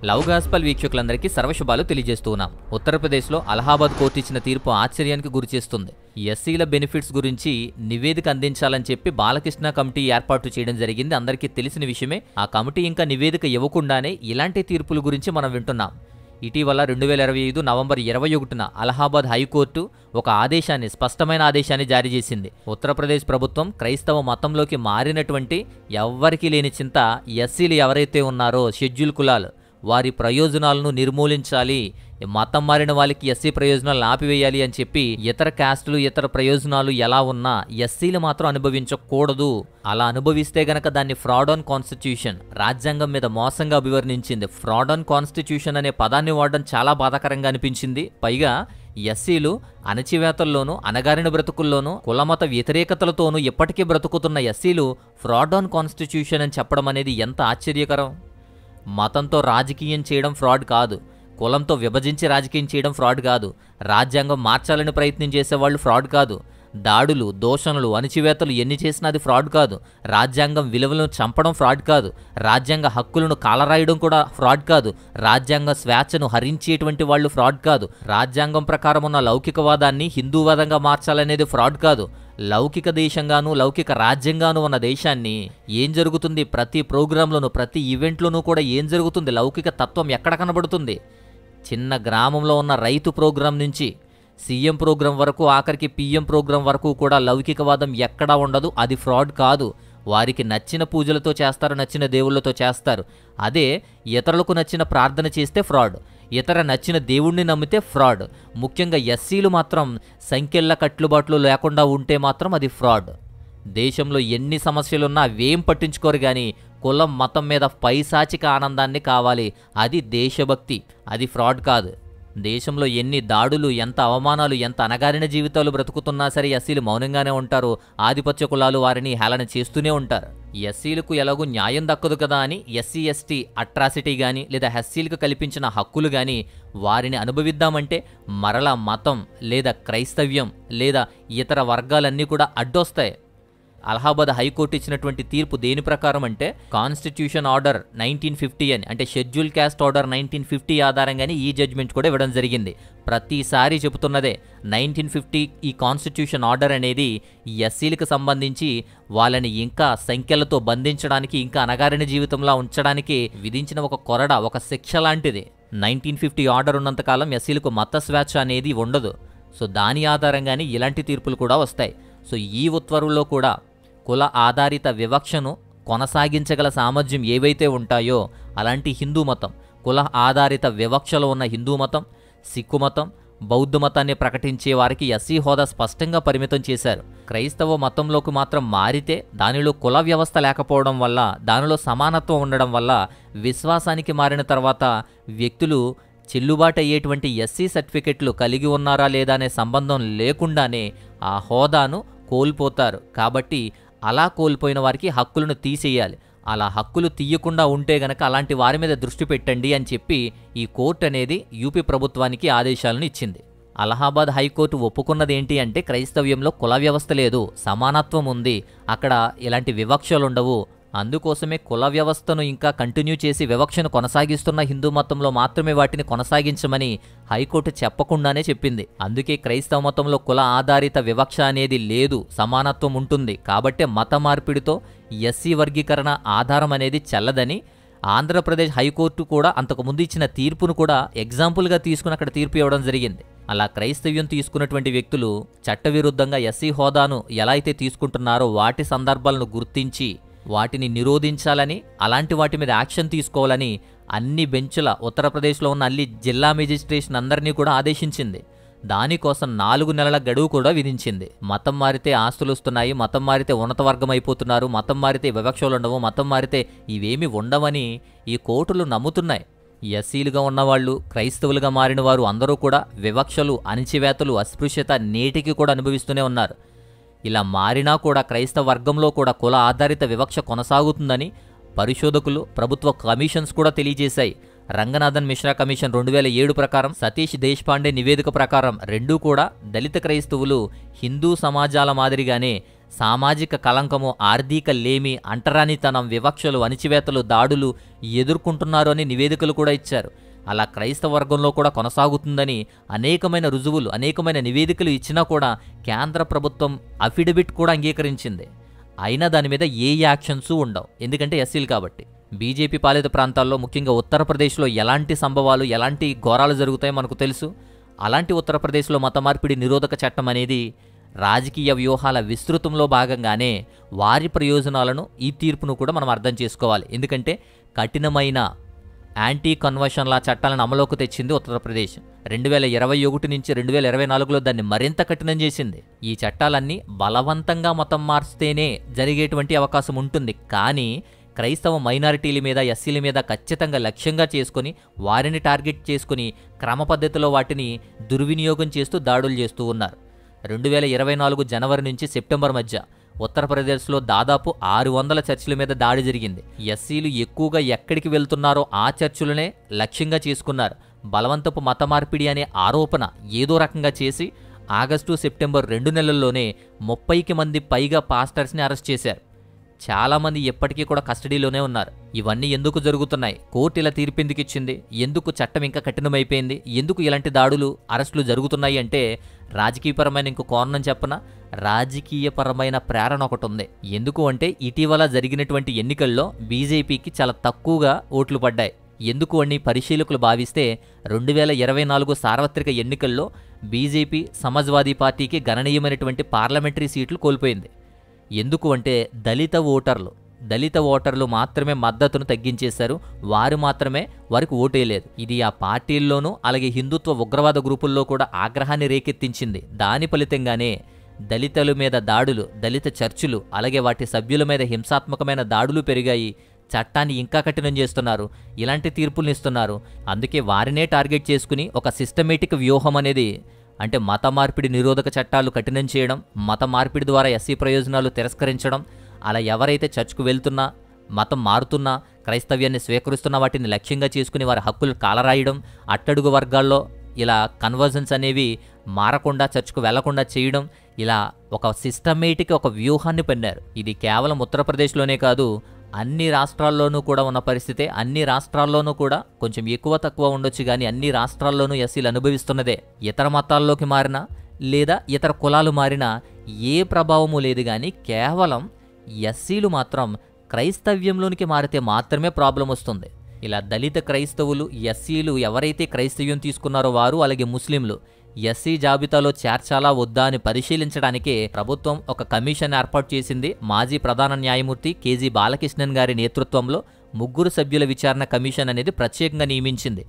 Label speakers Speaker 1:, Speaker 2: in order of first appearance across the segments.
Speaker 1: Love gospel వీక్షకులందరికీ సర్వశుభాలు తెలియజేస్తూ ఉన్నాం. ఉత్తరప్రదేశ్లో అలహాబాద్ కోర్టు ఇచ్చిన తీర్పు ఆశ్చర్యానికి గురిచేస్తుంది. ఎస్సీల బెనిఫిట్స్ గురించి నివేదిక అందించాలని చెప్పి బాలకృష్ణ కమిటీ ఏర్పాటు చేయడం జరిగింది. అందరికీ తెలిసిన విషయమే. ఆ కమిటీ ఇంకా నివేదిక ఇవ్వకుండానే ఇలాంటి తీర్పుల గురించి మనం వింటున్నాం. ఇటీవల 2025 నవంబర్ 21న అలహాబాద్ హైకోర్టు ఒక ఆదేశాన్ని, స్పష్టమైన ఆదేశాన్ని జారీ చేసింది. ఉత్తరప్రదేశ్ ప్రభుత్వం క్రైస్తవ మతంలోకి మారినటువంటి ఎవ్వరికీ లేని చింత ఎస్సీలు ఎవరైతే ఉన్నారో షెడ్యూల్ కులాలు, వారి ప్రయోజనాలను నిర్మూలించాలి, మతం మారిన వాళ్ళకి ఎస్సీ ప్రయోజనాలను ఆపివేయాలి అని చెప్పి ఇతర క్యాస్టులు, ఇతర ప్రయోజనాలు ఎలా ఉన్నా ఎస్సీలు మాత్రం అనుభవించకూడదు. అలా అనుభవిస్తే గనక దాన్ని ఫ్రాడ్ ఆన్ కాన్స్టిట్యూషన్, రాజ్యాంగం మీద మోసంగా అభివర్ణించింది. ఫ్రాడ్ ఆన్ కాన్స్టిట్యూషన్ అనే పదాన్ని వాడడం చాలా బాధాకరంగా అనిపించింది. పైగా ఎస్సీలు అణచివేతల్లోనూ, అణగారిన బ్రతుకుల్లోనూ, కులమత వ్యతిరేకతలతోనూ ఇప్పటికీ బ్రతుకుతున్న ఎస్సీలు ఫ్రాడ్ ఆన్ కాన్స్టిట్యూషన్ అని చెప్పడం అనేది ఎంత ఆశ్చర్యకరం. మతంతో రాజకీయం చేయడం ఫ్రాడ్ కాదు, కులంతో విభజించి రాజకీయం చేయడం ఫ్రాడ్ కాదు, రాజ్యాంగం మార్చాలని ప్రయత్నం చేసేవాళ్ళు ఫ్రాడ్ కాదు, దాడులు, దోషణలు, అణచివేతలు ఎన్ని చేసినా అది ఫ్రాడ్ కాదు, రాజ్యాంగం విలువలను చంపడం ఫ్రాడ్ కాదు, రాజ్యాంగ హక్కులను కాలరాయడం కూడా ఫ్రాడ్ కాదు, రాజ్యాంగ స్వేచ్ఛను హరించేటువంటి వాళ్ళు ఫ్రాడ్ కాదు, రాజ్యాంగం ప్రకారం ఉన్న లౌకికవాదాన్ని హిందూవాదంగా మార్చాలనేది ఫ్రాడ్ కాదు. లౌకిక దేశంగాను, లౌకిక రాజ్యంగాను ఉన్న దేశాన్ని ఏం జరుగుతుంది? ప్రతి ప్రోగ్రాంలోనూ, ప్రతి ఈవెంట్లోనూ కూడా ఏం జరుగుతుంది? లౌకిక తత్వం ఎక్కడ కనబడుతుంది? చిన్న గ్రామంలో ఉన్న రైతు ప్రోగ్రాం నుంచి సీఎం ప్రోగ్రాం వరకు, ఆఖరికి పీఎం ప్రోగ్రాం వరకు కూడా లౌకికవాదం ఎక్కడా ఉండదు. అది ఫ్రాడ్ కాదు. వారికి నచ్చిన పూజలతో చేస్తారు, నచ్చిన దేవుళ్ళతో చేస్తారు. అదే ఇతరులకు నచ్చిన ప్రార్థన చేస్తే ఫ్రాడ్, ఇతర నచ్చిన దేవుణ్ణి నమ్మితే ఫ్రాడ్. ముఖ్యంగా ఎస్సీలు మాత్రం సంఖ్యల కట్టుబాట్లు లేకుండా ఉంటే మాత్రం అది ఫ్రాడ్. దేశంలో ఎన్ని సమస్యలున్నా అవేం పట్టించుకోరు కానీ కులం, మతం మీద పైశాచిక ఆనందాన్ని కావాలి. అది దేశభక్తి, అది ఫ్రాడ్ కాదు. దేశంలో ఎన్ని దాడులు, ఎంత అవమానాలు, ఎంత అణగారిన జీవితాలు బ్రతుకుతున్నా సరే ఎస్సీలు మౌనంగానే ఉంటారు. ఆధిపత్య కులాలు వారిని హేళన చేస్తూనే ఉంటారు. ఎస్సీలకు ఎలాగూ న్యాయం దక్కదు కదా అని ఎస్సీ ఎస్టీ అట్రాసిటీ కానీ, లేదా ఎస్సీలకు కల్పించిన హక్కులు కానీ వారిని అనుభవిద్దామంటే మరలా మతం లేదా క్రైస్తవ్యం లేదా ఇతర వర్గాలన్నీ కూడా అడ్డొస్తాయి. అలహాబాద్ హైకోర్టు ఇచ్చినటువంటి తీర్పు దేని ప్రకారం అంటే కాన్స్టిట్యూషన్ ఆర్డర్ 1950 అని, అంటే షెడ్యూల్ క్యాస్ట్ ఆర్డర్ 1950 ఆధారంగానే ఈ జడ్జ్మెంట్ కూడా ఇవ్వడం జరిగింది. ప్రతిసారి చెబుతున్నదే 1950 ఈ కాన్స్టిట్యూషన్ ఆర్డర్ అనేది ఎస్సీలకు సంబంధించి వాళ్ళని ఇంకా సంఖ్యలతో బంధించడానికి, ఇంకా అణగారిన జీవితంలో ఉంచడానికి విధించిన ఒక కొరడ, ఒక శిక్ష లాంటిది. 1950 ఆర్డర్ ఉన్నంతకాలం ఎస్సీలకు మత స్వేచ్ఛ అనేది ఉండదు. సో దాని ఆధారంగానే ఇలాంటి తీర్పులు కూడా వస్తాయి. సో ఈ ఉత్తర్వుల్లో కూడా కుల ఆధారిత వివక్షను కొనసాగించగల సామర్థ్యం ఏవైతే ఉంటాయో అలాంటి హిందూ మతం, కుల ఆధారిత వివక్షలో ఉన్న హిందూ మతం, సిక్కు మతం, బౌద్ధ మతాన్ని ప్రకటించే వారికి ఎస్సీ హోదా స్పష్టంగా పరిమితం చేశారు. క్రైస్తవ మతంలోకి మాత్రం మారితే దానిలో కుల వ్యవస్థ లేకపోవడం వల్ల, దానిలో సమానత్వం ఉండడం వల్ల విశ్వాసానికి మారిన తర్వాత వ్యక్తులు చెల్లుబాటు అయ్యేటువంటి ఎస్సీ సర్టిఫికెట్లు కలిగి ఉన్నారా లేదా అనే సంబంధం లేకుండానే ఆ హోదాను కోల్పోతారు. కాబట్టి అలా కోల్పోయిన వారికి హక్కులను తీసేయాలి. అలా హక్కులు తీయకుండా ఉంటే గనక అలాంటి వారి మీద దృష్టి పెట్టండి అని చెప్పి ఈ కోర్టు అనేది యూపీ ప్రభుత్వానికి ఆదేశాలను ఇచ్చింది. అలహాబాద్ హైకోర్టు ఒప్పుకున్నది ఏంటి అంటే క్రైస్తవ్యంలో కుల వ్యవస్థ లేదు, సమానత్వం ఉంది, అక్కడ ఇలాంటి వివక్షలుండవు. అందుకోసమే కుల వ్యవస్థను ఇంకా కంటిన్యూ చేసి వివక్షను కొనసాగిస్తున్న హిందూ మతంలో మాత్రమే వాటిని కొనసాగించమని హైకోర్టు చెప్పకుండానే చెప్పింది. అందుకే క్రైస్తవ మతంలో కుల ఆధారిత వివక్ష అనేది లేదు, సమానత్వం ఉంటుంది. కాబట్టే మత మార్పిడితో ఎస్సీ వర్గీకరణ ఆధారం అనేది చెల్లదని ఆంధ్రప్రదేశ్ హైకోర్టు కూడా అంతకుముందు ఇచ్చిన తీర్పును కూడా ఎగ్జాంపుల్గా తీసుకుని అక్కడ తీర్పు ఇవ్వడం జరిగింది. అలా క్రైస్తవ్యం తీసుకున్నటువంటి వ్యక్తులు చట్టవిరుద్ధంగా ఎస్సీ హోదాను ఎలా అయితే తీసుకుంటున్నారో వాటి సందర్భాలను గుర్తించి వాటిని నిరోధించాలని, అలాంటి వాటి మీద యాక్షన్ తీసుకోవాలని అన్ని బెంచుల, ఉత్తరప్రదేశ్లో ఉన్న అన్ని జిల్లా మెజిస్ట్రేషన్ అందరినీ కూడా ఆదేశించింది. దానికోసం 4 నెలల గడువు కూడా విధించింది. మతం మారితే ఆస్తులు వస్తున్నాయి, మతం మారితే ఉన్నత వర్గం అయిపోతున్నారు, మతం మారితే వివక్షలు ఉండవు, మతం మారితే ఇవేమి ఉండవని ఈ కోర్టులు నమ్ముతున్నాయి. ఎస్సీలుగా ఉన్నవాళ్ళు, క్రైస్తవులుగా మారిన వారు అందరూ కూడా వివక్షలు, అణచివేతలు, అస్పృశ్యత నేటికి కూడా అనుభవిస్తూనే ఉన్నారు. ఇలా మారినా కూడా క్రైస్తవ వర్గంలో కూడా కుల ఆధారిత వివక్ష కొనసాగుతుందని పరిశోధకులు, ప్రభుత్వ కమిషన్స్ కూడా తెలియజేశాయి. రంగనాథన్ మిశ్రా కమిషన్ 2007 ప్రకారం, సతీష్ దేశపాండే నివేదిక ప్రకారం రెండూ కూడా దళిత క్రైస్తవులు హిందూ సమాజాల మాదిరిగానే సామాజిక కళంకము, ఆర్థిక లేమి, అంటరానితనం, వివక్షలు, అణిచివేతలు, దాడులు ఎదుర్కొంటున్నారు అని నివేదికలు కూడా ఇచ్చారు. అలా క్రైస్తవ వర్గంలో కూడా కొనసాగుతుందని అనేకమైన రుజువులు, అనేకమైన నివేదికలు ఇచ్చినా కూడా కేంద్ర ప్రభుత్వం అఫిడవిట్ కూడా అంగీకరించింది. అయినా దాని మీద ఏ యాక్షన్స్ ఉండవు, ఎందుకంటే ఎస్సీలు కాబట్టి. బీజేపీ పాలిత ప్రాంతాల్లో ముఖ్యంగా ఉత్తరప్రదేశ్లో ఎలాంటి సంభవాలు, ఎలాంటి ఘోరాలు జరుగుతాయో మనకు తెలుసు. అలాంటి ఉత్తరప్రదేశ్లో మత మార్పిడి నిరోధక చట్టం అనేది రాజకీయ వ్యూహాల విస్తృతంలో భాగంగానే వారి ప్రయోజనాలను, ఈ తీర్పును కూడా మనం అర్థం చేసుకోవాలి. ఎందుకంటే కఠినమైన యాంటీ కన్వర్షన్ లా చట్టాలను అమలులోకి తెచ్చింది ఉత్తరప్రదేశ్. 2021 నుంచి 2024లో దాన్ని మరింత కఠినం చేసింది. ఈ చట్టాలన్నీ బలవంతంగా మతం మార్చితేనే జరిగేటువంటి అవకాశం ఉంటుంది. కానీ క్రైస్తవ మైనారిటీల మీద, ఎస్సీల మీద ఖచ్చితంగా లక్ష్యంగా చేసుకుని, వారిని టార్గెట్ చేసుకుని క్రమ పద్ధతిలో వాటిని దుర్వినియోగం చేస్తూ దాడులు చేస్తూ ఉన్నారు. 2024 జనవరి నుంచి సెప్టెంబర్ మధ్య ఉత్తరప్రదేశ్లో దాదాపు 600 చర్చిల మీద దాడి జరిగింది. ఎస్సీలు ఎక్కువగా ఎక్కడికి వెళ్తున్నారో ఆ చర్చిలనే లక్ష్యంగా చేసుకున్నారు. బలవంతపు మత మార్పిడి అనే ఆరోపణ ఏదో రకంగా చేసి ఆగస్టు, సెప్టెంబర్ 2 నెలల్లోనే 30కి మంది పైగా పాస్టర్స్ని అరెస్ట్ చేశారు. చాలామంది ఎప్పటికీ కూడా కస్టడీలోనే ఉన్నారు. ఇవన్నీ ఎందుకు జరుగుతున్నాయి? కోర్టు ఇలా తీర్పు ఎందుకు ఇచ్చింది? ఎందుకు చట్టం ఇంకా కఠినమైపోయింది? ఎందుకు ఇలాంటి దాడులు, అరెస్టులు జరుగుతున్నాయి అంటే రాజకీయపరమైన ఇంకో కారణం చెప్పనా? రాజకీయపరమైన ప్రేరణ ఒకటి ఉంది. ఎందుకు అంటే ఇటీవల జరిగినటువంటి ఎన్నికల్లో బీజేపీకి చాలా తక్కువగా ఓట్లు పడ్డాయి. ఎందుకు అని పరిశీలకులు భావిస్తే 2024 సార్వత్రిక ఎన్నికల్లో బీజేపీ సమాజ్వాదీ పార్టీకి గణనీయమైనటువంటి పార్లమెంటరీ సీట్లు కోల్పోయింది. ఎందుకు అంటే దళిత ఓటర్లు మాత్రమే మద్దతును తగ్గించేశారు. వారు మాత్రమే వారికి ఓటేయలేదు. ఇది ఆ పార్టీల్లోనూ అలాగే హిందుత్వ ఉగ్రవాద గ్రూపుల్లో కూడా ఆగ్రహాన్ని రేకెత్తించింది. దాని ఫలితంగానే దళితుల మీద దాడులు, దళిత చర్చిలు అలాగే వాటి సభ్యుల మీద హింసాత్మకమైన దాడులు పెరిగాయి. చట్టాన్ని ఇంకా కఠినం చేస్తున్నారు. ఇలాంటి తీర్పులను ఇస్తున్నారు. అందుకే వారినే టార్గెట్ చేసుకుని ఒక సిస్టమేటిక్ వ్యూహం అనేది, అంటే మత మార్పిడి నిరోధక చట్టాలు కఠినం చేయడం, మత మార్పిడి ద్వారా ఎస్సీ ప్రయోజనాలు తిరస్కరించడం, అలా ఎవరైతే చర్చ్కు వెళ్తున్నా, మతం మారుతున్నా, క్రైస్తవ్యాన్ని స్వీకరిస్తున్న వాటిని లక్ష్యంగా చేసుకుని వారి హక్కులు కాలరాయడం, అట్టడుగు వర్గాల్లో ఇలా కన్వర్జన్స్ అనేవి మారకుండా, చర్చ్కు వెళ్లకుండా చేయడం, ఇలా ఒక సిస్టమేటిక్ ఒక వ్యూహాన్ని పన్నారు. ఇది కేవలం ఉత్తరప్రదేశ్లోనే కాదు, అన్ని రాష్ట్రాల్లోనూ కూడా ఉన్న పరిస్థితే. అన్ని రాష్ట్రాల్లోనూ కూడా కొంచెం ఎక్కువ తక్కువ ఉండొచ్చు, కానీ అన్ని రాష్ట్రాల్లోనూ ఎస్సీలు అనుభవిస్తున్నదే. ఇతర మతాల్లోకి మారినా లేదా ఇతర కులాలు మారినా ఏ ప్రభావము లేదు, కానీ కేవలం ఎస్సీలు మాత్రం క్రైస్తవ్యంలోనికి మారితే మాత్రమే ప్రాబ్లం వస్తుంది. ఇలా దళిత క్రైస్తవులు, ఎస్సీలు ఎవరైతే క్రైస్తవ్యం తీసుకున్నారో వారు, అలాగే ముస్లింలు ఎస్సీ జాబితాలో చేర్చాలా వద్దా అని పరిశీలించడానికే ప్రభుత్వం ఒక కమిషన్ ఏర్పాటు చేసింది. మాజీ ప్రధాన న్యాయమూర్తి కేజీ బాలకృష్ణన్ గారి నేతృత్వంలో 3 సభ్యుల విచారణ కమిషన్ అనేది ప్రత్యేకంగా నియమించింది.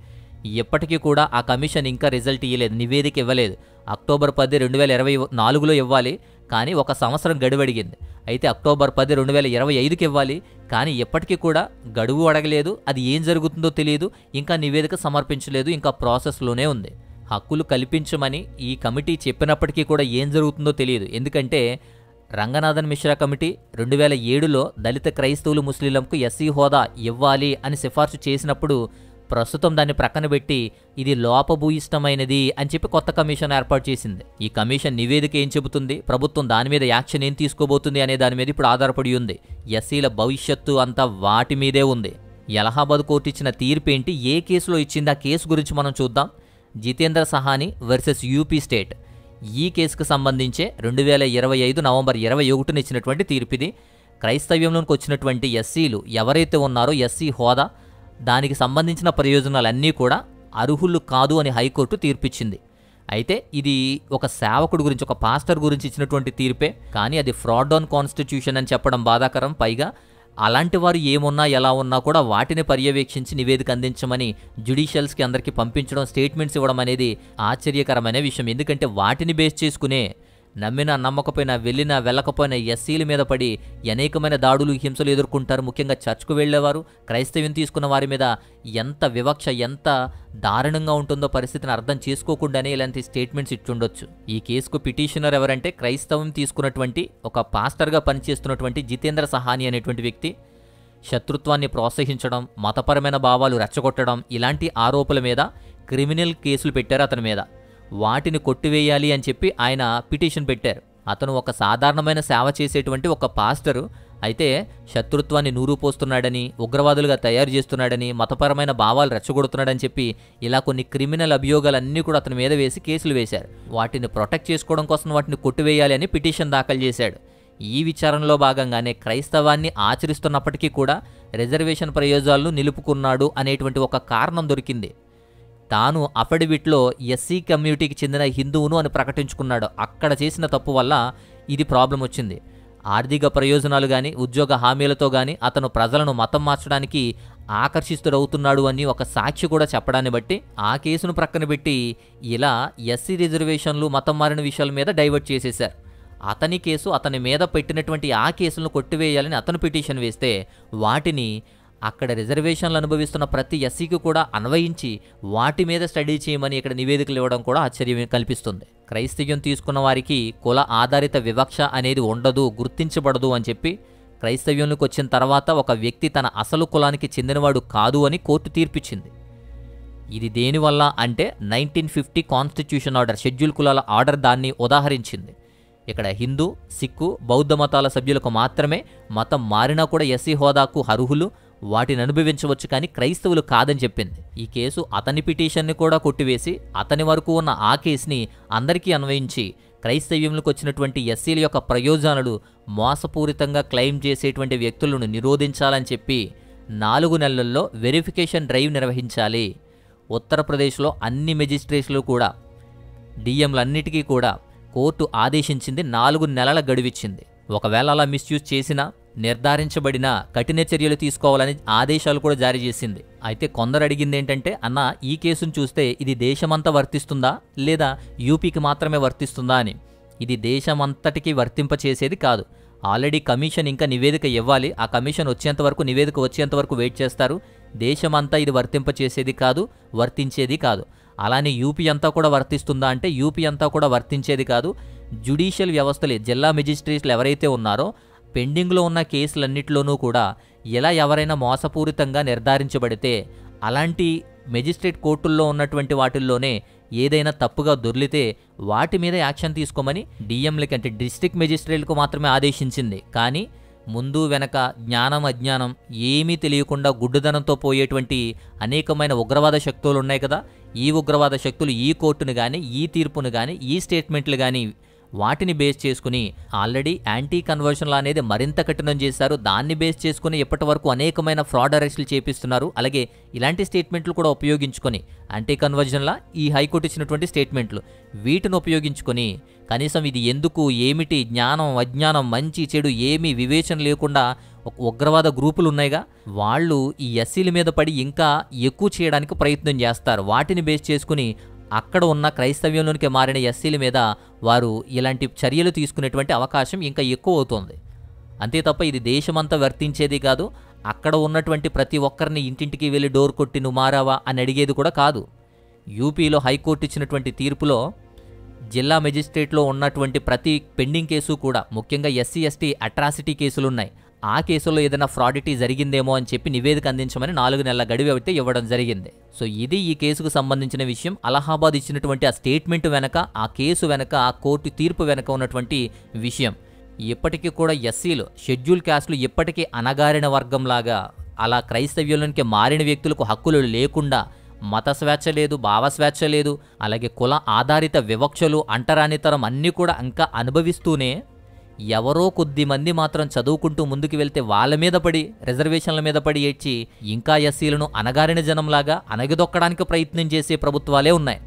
Speaker 1: ఇప్పటికీ కూడా ఆ కమిషన్ ఇంకా రిజల్ట్ ఇవ్వలేదు, నివేదిక ఇవ్వలేదు. అక్టోబర్ 10, 2024లో ఇవ్వాలి, కానీ 1 సంవత్సరం గడువు అడిగింది. అయితే అక్టోబర్ 10, 2025కి ఇవ్వాలి, కానీ ఎప్పటికీ కూడా గడువు అడగలేదు. అది ఏం జరుగుతుందో తెలియదు, ఇంకా నివేదిక సమర్పించలేదు, ఇంకా ప్రాసెస్లోనే ఉంది. హక్కులు కల్పించమని ఈ కమిటీ చెప్పినప్పటికీ కూడా ఏం జరుగుతుందో తెలియదు. ఎందుకంటే రంగనాథన్ మిశ్రా కమిటీ 2007లో దళిత క్రైస్తవులు, ముస్లింలకు ఎస్సీ హోదా ఇవ్వాలి అని సిఫార్సు చేసినప్పుడు ప్రస్తుతం దాన్ని ప్రక్కన పెట్టి ఇది లోపభూయిష్టమైనది అని చెప్పి కొత్త కమిషన్ ఏర్పాటు చేసింది. ఈ కమిషన్ నివేదిక ఏం చెబుతుంది, ప్రభుత్వం దాని మీద యాక్షన్ ఏం తీసుకోబోతుంది అనే దాని మీద ఇప్పుడు ఆధారపడి ఉంది. ఎస్సీల భవిష్యత్తు అంతా వాటి మీదే ఉంది. అలహాబాద్ కోర్టు ఇచ్చిన తీర్పు ఏంటి, ఏ కేసులో ఇచ్చింది, ఆ కేసు గురించి మనం చూద్దాం. Jitendra Sahani versus UP state. ఈ కేసుకు సంబంధించే 2025 నవంబర్ 21న ఇచ్చినటువంటి తీర్పిది. క్రైస్తవ్యంలోకి వచ్చినటువంటి ఎస్సీలు ఎవరైతే ఉన్నారో ఎస్సీ హోదా, దానికి సంబంధించిన ప్రయోజనాలన్నీ కూడా అర్హులు కాదు అని హైకోర్టు తీర్పిచ్చింది. అయితే ఇది ఒక సేవకుడు గురించి, ఒక పాస్టర్ గురించి ఇచ్చినటువంటి తీర్పే, కానీ అది ఫ్రాడ్ ఆన్ కాన్స్టిట్యూషన్ అని చెప్పడం బాధాకరం. పైగా అలాంటి వారు ఏమున్నా ఎలా ఉన్నా కూడా వాటిని పర్యవేక్షించి నివేదిక అందించమని జ్యుడిషియల్స్కి అందరికీ పంపించడం, స్టేట్మెంట్స్ ఇవ్వడం అనేది ఆశ్చర్యకరమైన విషయం. ఎందుకంటే వాటిని బేస్ చేసుకునే నమ్మినా నమ్మకపోయినా, వెళ్ళినా వెళ్ళకపోయినా ఎస్సీల మీద పడి అనేకమైన దాడులు, హింసలు ఎదుర్కొంటారు. ముఖ్యంగా చర్చ్కు వెళ్లేవారు, క్రైస్తవ్యం తీసుకున్న వారి మీద ఎంత వివక్ష, ఎంత దారుణంగా ఉంటుందో పరిస్థితిని అర్థం చేసుకోకుండానే ఇలాంటి స్టేట్మెంట్స్ ఇచ్చుండొచ్చు. ఈ కేసుకు పిటిషనర్ ఎవరంటే క్రైస్తవం తీసుకున్నటువంటి ఒక పాస్టర్గా పనిచేస్తున్నటువంటి జితేంద్ర సహాని అనేటువంటి వ్యక్తి. శత్రుత్వాన్ని ప్రోత్సహించడం, మతపరమైన భావాలు రెచ్చగొట్టడం, ఇలాంటి ఆరోపణల మీద క్రిమినల్ కేసులు పెట్టారు అతని మీద. వాటిని కొట్టివేయాలి అని చెప్పి ఆయన పిటిషన్ పెట్టారు. అతను ఒక సాధారణమైన సేవ చేసేటువంటి ఒక పాస్టరు. అయితే శత్రుత్వాన్ని నూరుపోస్తున్నాడని, ఉగ్రవాదులుగా తయారు చేస్తున్నాడని, మతపరమైన భావాలు రెచ్చగొడుతున్నాడని చెప్పి ఇలా కొన్ని క్రిమినల్ అభియోగాలన్నీ కూడా అతని మీద వేసి కేసులు వేశారు. వాటిని ప్రొటెక్ట్ చేసుకోవడం కోసం వాటిని కొట్టివేయాలి అని పిటిషన్ దాఖలు చేశాడు. ఈ విచారణలో భాగంగానే క్రైస్తవాన్ని ఆచరిస్తున్నప్పటికీ కూడా రిజర్వేషన్ ప్రయోజనాలను నిలుపుకున్నాడు అనేటువంటి ఒక కారణం దొరికింది. తాను అఫిడవిట్లో ఎస్సీ కమ్యూనిటీకి చెందిన హిందువును అని ప్రకటించుకున్నాడు. అక్కడ చేసిన తప్పు వల్ల ఇది ప్రాబ్లం వచ్చింది. ఆర్థిక ప్రయోజనాలు కానీ, ఉద్యోగ హామీలతో కానీ అతను ప్రజలను మతం మార్చడానికి ఆకర్షితుడవుతున్నాడు అని ఒక సాక్షి కూడా చెప్పడాన్ని బట్టి ఆ కేసును ప్రక్కన పెట్టి ఇలా ఎస్సీ రిజర్వేషన్లు, మతం మారిన విషయాల మీద డైవర్ట్ చేసేశారు. అతని కేసు, అతని మీద పెట్టినటువంటి ఆ కేసులను కొట్టివేయాలని అతను పిటిషన్ వేస్తే వాటిని అక్కడ రిజర్వేషన్లు అనుభవిస్తున్న ప్రతి ఎస్సీకి కూడా అన్వయించి వాటి మీద స్టడీ చేయమని ఇక్కడ నివేదికలు ఇవ్వడం కూడా ఆశ్చర్యం కల్పిస్తుంది. క్రైస్తవ్యం తీసుకున్న వారికి కుల ఆధారిత వివక్ష అనేది ఉండదు, గుర్తించబడదు అని చెప్పి క్రైస్తవ్యంలోకి వచ్చిన తర్వాత ఒక వ్యక్తి తన అసలు కులానికి చెందినవాడు కాదు అని కోర్టు తీర్పిచ్చింది. ఇది దేనివల్ల అంటే 1950 కాన్స్టిట్యూషన్ ఆర్డర్, షెడ్యూల్ కులాల ఆర్డర్ దాన్ని ఉదాహరించింది. ఇక్కడ హిందూ, సిక్కు, బౌద్ధ మతాల సభ్యులకు మాత్రమే మతం మారినా కూడా ఎస్సీ హోదాకు అర్హులు, వాటిని అనుభవించవచ్చు, కానీ క్రైస్తవులు కాదని చెప్పింది. ఈ కేసు అతని పిటిషన్ని కూడా కొట్టివేసి అతని వరకు ఉన్న ఆ కేసుని అందరికీ అన్వయించి క్రైస్తవ్యంలోకి వచ్చినటువంటి ఎస్సీల యొక్క ప్రయోజనాలు మోసపూరితంగా క్లెయిమ్ చేసేటువంటి వ్యక్తులను నిరోధించాలని చెప్పి 4 నెలల్లో వెరిఫికేషన్ డ్రైవ్ నిర్వహించాలి. ఉత్తరప్రదేశ్లో అన్ని మెజిస్ట్రేట్స్లు కూడా, డిఎంలన్నిటికీ కూడా కోర్టు ఆదేశించింది. 4 నెలల గడువిచ్చింది. ఒకవేళ అలా మిస్యూజ్ చేసినా నిర్ధారించబడిన కఠిన చర్యలు తీసుకోవాలని ఆదేశాలు కూడా జారీ చేసింది. అయితే కొందరు అడిగింది ఏంటంటే, అన్న ఈ కేసును చూస్తే ఇది దేశమంతా వర్తిస్తుందా లేదా యూపీకి మాత్రమే వర్తిస్తుందా అని. ఇది దేశమంతటికి వర్తింపచేసేది కాదు. ఆల్రెడీ కమిషన్ ఇంకా నివేదిక ఇవ్వాలి. ఆ కమిషన్ వచ్చేంత వరకు, నివేదిక వచ్చేంత వరకు వెయిట్ చేస్తారు. దేశమంతా ఇది వర్తింపచేసేది కాదు, వర్తించేది కాదు. అలానే యూపీ అంతా కూడా వర్తిస్తుందా అంటే యూపీ అంతా కూడా వర్తించేది కాదు. జ్యుడిషియల్ వ్యవస్థలే, జిల్లా మెజిస్ట్రేట్లు ఎవరైతే ఉన్నారో పెండింగ్లో ఉన్న కేసులన్నింటిలోనూ కూడా ఇలా ఎవరైనా మోసపూరితంగా నిర్ధారించబడితే అలాంటి మెజిస్ట్రేట్ కోర్టుల్లో ఉన్నటువంటి వాటిల్లోనే ఏదైనా తప్పుగా దొర్లితే వాటి మీద యాక్షన్ తీసుకోమని డిఎంలకి, అంటే డిస్ట్రిక్ట్ మెజిస్ట్రేట్లకు మాత్రమే ఆదేశించింది. కానీ ముందు వెనక జ్ఞానం అజ్ఞానం ఏమీ తెలియకుండా గుడ్డుదనంతో పోయేటువంటి అనేకమైన ఉగ్రవాద శక్తులు ఉన్నాయి కదా, ఈ ఉగ్రవాద శక్తులు ఈ కోర్టును కానీ, ఈ తీర్పును కానీ, ఈ స్టేట్మెంట్లు కానీ వాటిని బేస్ చేసుకుని ఆల్రెడీ యాంటీ కన్వర్షన్ లా అనేది మరింత కఠినం చేశారు. దాన్ని బేస్ చేసుకుని ఇప్పటి వరకు అనేకమైన ఫ్రాడ్ అరెస్టులు చేపిస్తున్నారు. అలాగే ఇలాంటి స్టేట్మెంట్లు కూడా ఉపయోగించుకొని యాంటీ కన్వర్షన్ లా, ఈ హైకోర్టు ఇచ్చినటువంటి స్టేట్మెంట్లు, వీటిని ఉపయోగించుకొని కనీసం ఇది ఎందుకు, ఏమిటి, జ్ఞానం అజ్ఞానం, మంచి చెడు ఏమీ వివేచన లేకుండా ఉగ్రవాద గ్రూపులు ఉన్నాయిగా, వాళ్ళు ఈ ఎస్సీల మీద పడి ఇంకా ఎక్కువ చేయడానికి ప్రయత్నం చేస్తారు. వాటిని బేస్ చేసుకుని అక్కడ ఉన్న క్రైస్తవ్యంలోనికి మారిన ఎస్సీల మీద వారు ఇలాంటి చర్యలు తీసుకునేటువంటి అవకాశం ఇంకా ఎక్కువ అవుతుంది. అంతే తప్ప ఇది దేశమంతా వర్తించేది కాదు. అక్కడ ఉన్నటువంటి ప్రతి ఒక్కరిని ఇంటింటికి వెళ్ళి డోర్ కొట్టి నువ్వు మారావా అని అడిగేది కూడా కాదు. యూపీలో హైకోర్టు ఇచ్చినటువంటి తీర్పులో జిల్లా మెజిస్ట్రేట్లో ఉన్నటువంటి ప్రతి పెండింగ్ కేసు కూడా, ముఖ్యంగా ఎస్సీ ఎస్టీ అట్రాసిటీ కేసులున్నాయి, ఆ కేసులో ఏదైనా ఫ్రాడిటీ జరిగిందేమో అని చెప్పి నివేదిక అందించమని 4 నెలల గడువు అయితే ఇవ్వడం జరిగింది. సో ఇది ఈ కేసుకు సంబంధించిన విషయం. అలహాబాద్ ఇచ్చినటువంటి ఆ స్టేట్మెంట్ వెనక, ఆ కేసు వెనక, ఆ కోర్టు తీర్పు వెనక ఉన్నటువంటి విషయం. ఇప్పటికీ కూడా ఎస్సీలు, షెడ్యూల్ క్యాస్టులు ఇప్పటికీ అణగారిన వర్గంలాగా, అలా క్రైస్తవ్యంలోనికి మారిన వ్యక్తులకు హక్కులు లేకుండా, మత స్వేచ్ఛ లేదు, భావ స్వేచ్ఛ లేదు, అలాగే కుల ఆధారిత వివక్షలు, అంటరానితరం అన్నీ కూడా ఇంకా అనుభవిస్తూనే ఎవరో కొద్ది మంది మాత్రం చదువుకుంటూ ముందుకు వెళ్తే వాళ్ళ మీద పడి, రిజర్వేషన్ల మీద పడి ఏడ్చి ఇంకా ఎస్సీలను అణగారిన జనంలాగా అణగదొక్కడానికి ప్రయత్నం చేసే ప్రభుత్వాలే ఉన్నాయి.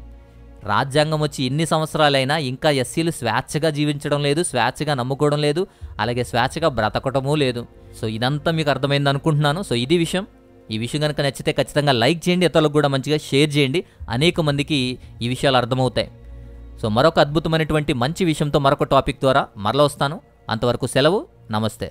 Speaker 1: రాజ్యాంగం వచ్చి ఎన్ని సంవత్సరాలైనా ఇంకా ఎస్సీలు స్వేచ్ఛగా జీవించడం లేదు, స్వేచ్ఛగా నమ్ముకోవడం లేదు, అలాగే స్వేచ్ఛగా బ్రతకటమూ లేదు. సో ఇదంతా మీకు అర్థమైంది అనుకుంటున్నాను. సో ఇది విషయం. ఈ విషయం కనుక నచ్చితే ఖచ్చితంగా లైక్ చేయండి, ఇతరులకు కూడా మంచిగా షేర్ చేయండి. అనేక మందికి ఈ విషయాలు అర్థమవుతాయి. సో మరొక అద్భుతమైనటువంటి మంచి విషయంతో మరొక టాపిక్ ద్వారా మరలా వస్తాను. అంతవరకు సెలవు. నమస్తే.